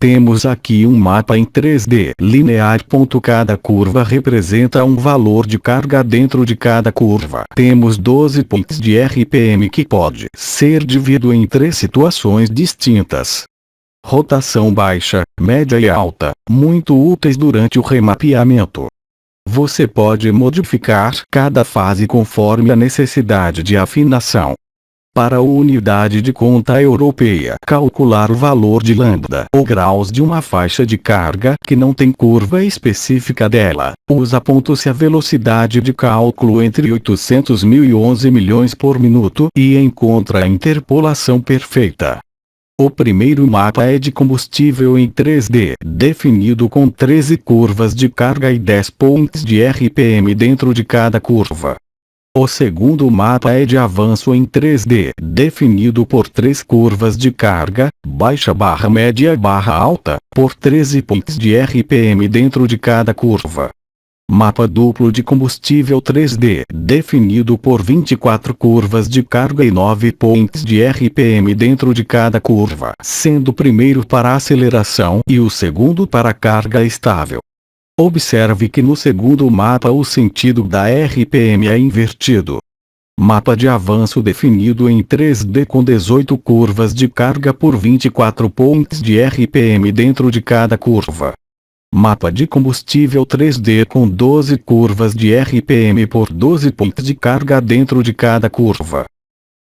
Temos aqui um mapa em 3D linear. Cada curva representa um valor de carga dentro de cada curva. Temos 12 pontos de RPM que pode ser dividido em 3 situações distintas. Rotação baixa, média e alta, muito úteis durante o remapeamento. Você pode modificar cada fase conforme a necessidade de afinação. Para a unidade de conta europeia, calcular o valor de lambda ou graus de uma faixa de carga que não tem curva específica dela, usa ponto-se a velocidade de cálculo entre 800 mil e 11 milhões por minuto e encontra a interpolação perfeita. O primeiro mapa é de combustível em 3D, definido com 13 curvas de carga e 10 pontos de RPM dentro de cada curva. O segundo mapa é de avanço em 3D, definido por 3 curvas de carga, baixa barra média barra alta, por 13 pontos de RPM dentro de cada curva. Mapa duplo de combustível 3D, definido por 24 curvas de carga e 9 pontos de RPM dentro de cada curva, sendo o primeiro para aceleração e o segundo para carga estável. Observe que no segundo mapa o sentido da RPM é invertido. Mapa de avanço definido em 3D com 18 curvas de carga por 24 pontos de RPM dentro de cada curva. Mapa de combustível 3D com 12 curvas de RPM por 12 pontos de carga dentro de cada curva.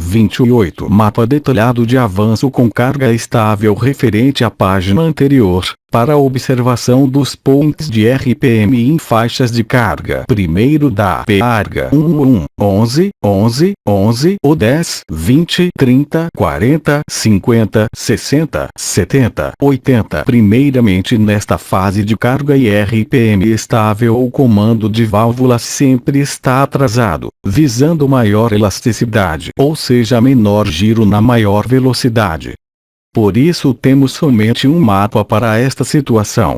28. Mapa detalhado de avanço com carga estável referente à página anterior, para a observação dos pontos de RPM em faixas de carga. Primeiro da carga 1, 11, 11, 11 ou 10, 20, 30, 40, 50, 60, 70, 80. Primeiramente nesta fase de carga e RPM estável o comando de válvula sempre está atrasado, visando maior elasticidade, ou seja menor giro na maior velocidade. Por isso temos somente um mapa para esta situação.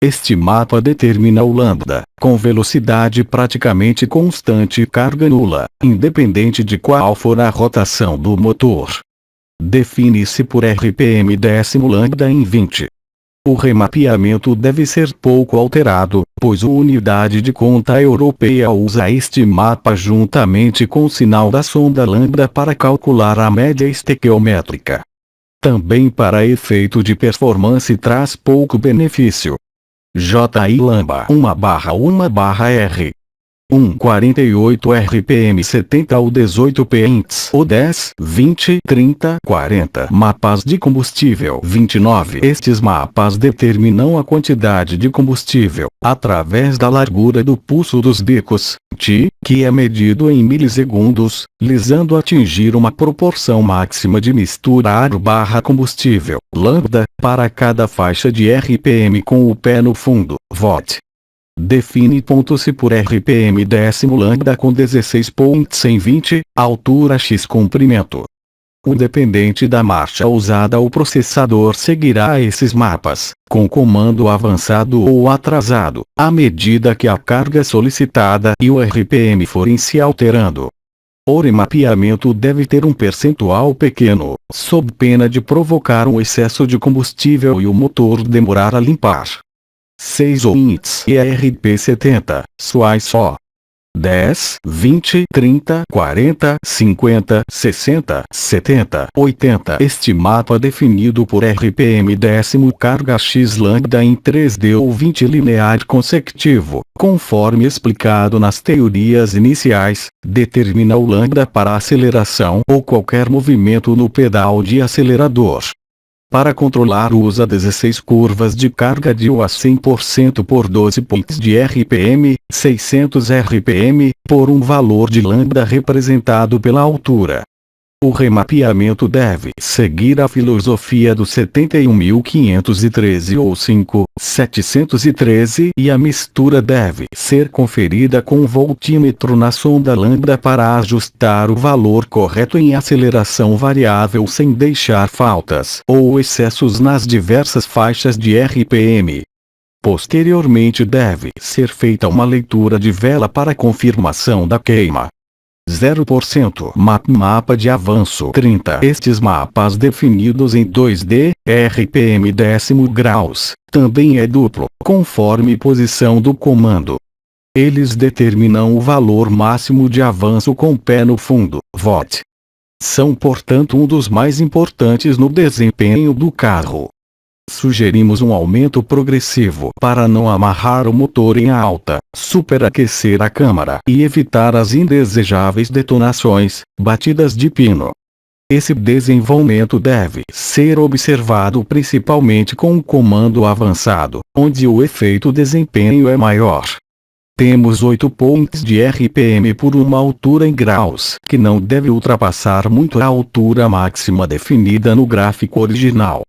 Este mapa determina o lambda, com velocidade praticamente constante e carga nula, independente de qual for a rotação do motor. Define-se por RPM décimo lambda em 20. O remapeamento deve ser pouco alterado, pois a unidade de conta europeia usa este mapa juntamente com o sinal da sonda lambda para calcular a média estequiométrica. Também para efeito de performance traz pouco benefício. JI lambda 1/1/R 1,48 RPM 70 ou 18 pents ou 10, 20, 30, 40 mapas de combustível 29. Estes mapas determinam a quantidade de combustível, através da largura do pulso dos bicos, T, que é medido em milissegundos, visando atingir uma proporção máxima de mistura ar/combustível, lambda, para cada faixa de RPM com o pé no fundo, VOT. Define ponto-se por RPM décimo lambda com 16 pontos em 20, altura x comprimento. O dependente da marcha usada o processador seguirá esses mapas, com comando avançado ou atrasado, à medida que a carga solicitada e o RPM forem se alterando. O remapeamento deve ter um percentual pequeno, sob pena de provocar um excesso de combustível e o motor demorar a limpar. 6 ouvintes ERP70, SUAI só. 10, 20, 30, 40, 50, 60, 70, 80. Este mapa definido por RPM décimo carga X lambda em 3D ou 20 linear consecutivo, conforme explicado nas teorias iniciais, determina o lambda para aceleração ou qualquer movimento no pedal de acelerador. Para controlar usa 16 curvas de carga de 1 a 100% por 12 pontos de RPM, 600 RPM, por um valor de lambda representado pela altura. O remapeamento deve seguir a filosofia do 71.513 ou 5.713 e a mistura deve ser conferida com um voltímetro na sonda lambda para ajustar o valor correto em aceleração variável sem deixar faltas ou excessos nas diversas faixas de RPM. Posteriormente deve ser feita uma leitura de vela para confirmação da queima. 0%. Mapa de avanço 30. Estes mapas definidos em 2D, RPM décimo graus, também é duplo, conforme posição do comando. Eles determinam o valor máximo de avanço com pé no fundo, VOT. São portanto um dos mais importantes no desempenho do carro. Sugerimos um aumento progressivo para não amarrar o motor em alta, superaquecer a câmara e evitar as indesejáveis detonações, batidas de pino. Esse desenvolvimento deve ser observado principalmente com o comando avançado, onde o efeito desempenho é maior. Temos 8 pontos de RPM por uma altura em graus, que não deve ultrapassar muito a altura máxima definida no gráfico original.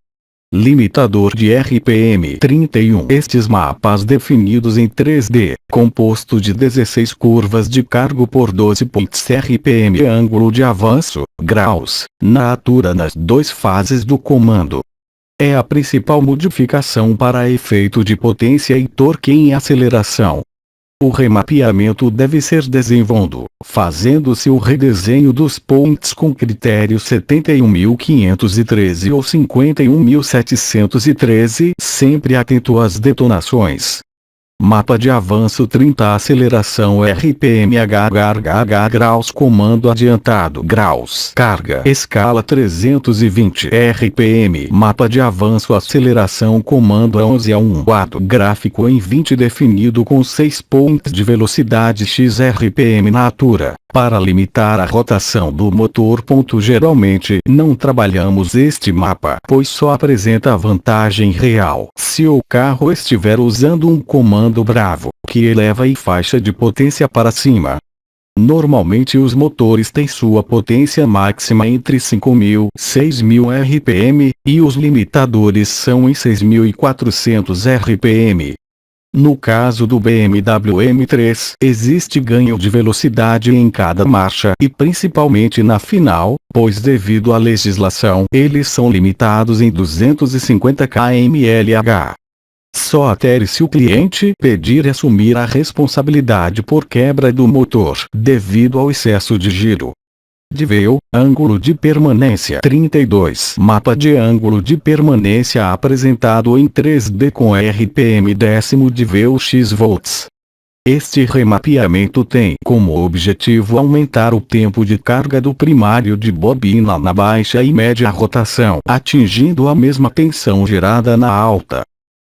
Limitador de RPM 31. Estes mapas definidos em 3D, composto de 16 curvas de cargo por 12 pontos RPM ângulo de avanço, graus, na altura nas 2 fases do comando. É a principal modificação para efeito de potência e torque em aceleração. O remapeamento deve ser desenvolvido, fazendo-se o redesenho dos pontos com critério 71.513 ou 51.713, sempre atento às detonações. Mapa de avanço 30. Aceleração RPM HHH graus. Comando adiantado graus. Carga escala 320 RPM. Mapa de avanço aceleração comando 11 a 1 quadro. Gráfico em 20 definido com 6 pontos de velocidade x RPM na altura. Para limitar a rotação do motor. Geralmente não trabalhamos este mapa, pois só apresenta a vantagem real se o carro estiver usando um comando bravo, que eleva a faixa de potência para cima. Normalmente os motores têm sua potência máxima entre 5.000 e 6.000 RPM, e os limitadores são em 6.400 RPM. No caso do BMW M3, existe ganho de velocidade em cada marcha e principalmente na final, pois devido à legislação, eles são limitados em 250 km/h. Só até se o cliente pedir e assumir a responsabilidade por quebra do motor, devido ao excesso de giro. Desvio, ângulo de permanência 32. Mapa de ângulo de permanência apresentado em 3D com RPM décimo desvio x volts. Este remapeamento tem como objetivo aumentar o tempo de carga do primário de bobina na baixa e média rotação, atingindo a mesma tensão gerada na alta.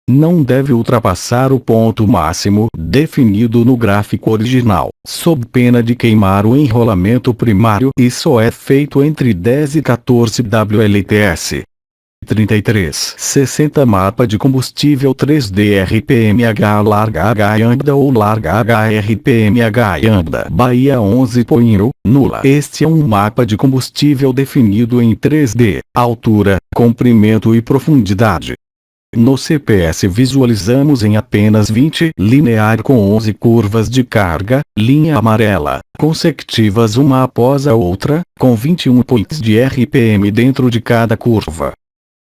Não deve ultrapassar o ponto máximo definido no gráfico original, sob pena de queimar o enrolamento primário, e só é feito entre 10 e 14 WLTS. 33. 60 Mapa de combustível 3D RPMH larga H anda ou larga H RPMH anda Bahia 11.0 nula. Este é um mapa de combustível definido em 3D, altura, comprimento e profundidade. No CPS visualizamos em apenas 20 linear com 11 curvas de carga, linha amarela, consecutivas uma após a outra, com 21 pontos de RPM dentro de cada curva.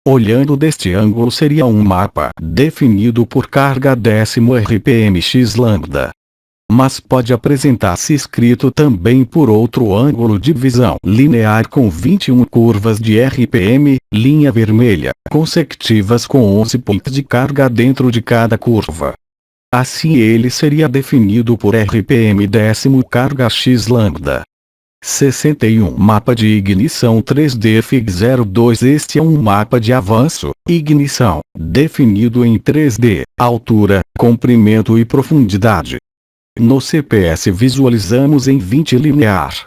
Olhando deste ângulo seria um mapa definido por carga décimo RPM x lambda. Mas pode apresentar-se escrito também por outro ângulo de visão linear com 21 curvas de RPM, linha vermelha, consecutivas com 11 pontos de carga dentro de cada curva. Assim ele seria definido por RPM décimo carga x lambda. 61 Mapa de ignição 3D Fig02. Este é um mapa de avanço, ignição, definido em 3D, altura, comprimento e profundidade. No CPS visualizamos em 20 linear.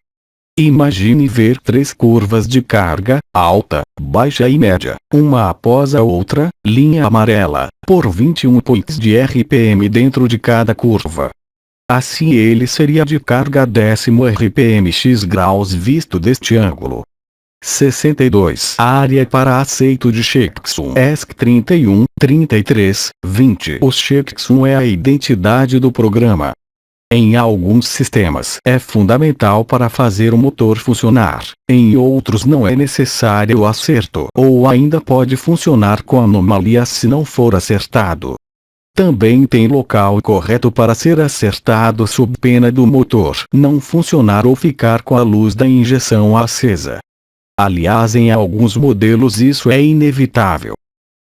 Imagine ver 3 curvas de carga, alta, baixa e média, uma após a outra, linha amarela, por 21 pontos de RPM dentro de cada curva. Assim ele seria de carga décimo RPM x graus visto deste ângulo. 62 Área para aceito de checksum ESC 31, 33, 20. O checksum é a identidade do programa. Em alguns sistemas é fundamental para fazer o motor funcionar, em outros não é necessário o acerto ou ainda pode funcionar com anomalia se não for acertado. Também tem local correto para ser acertado sob pena do motor não funcionar ou ficar com a luz da injeção acesa. Aliás, em alguns modelos isso é inevitável.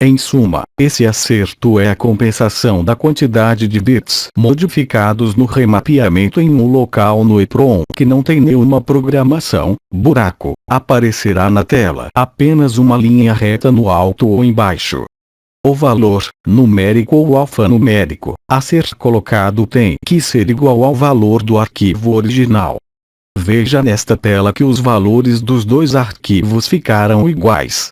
Em suma, esse acerto é a compensação da quantidade de bits modificados no remapeamento em um local no EEPROM que não tem nenhuma programação. Buraco: aparecerá na tela apenas uma linha reta no alto ou embaixo. O valor, numérico ou alfanumérico, a ser colocado tem que ser igual ao valor do arquivo original. Veja nesta tela que os valores dos dois arquivos ficaram iguais.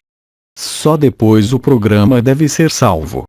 Só depois o programa deve ser salvo.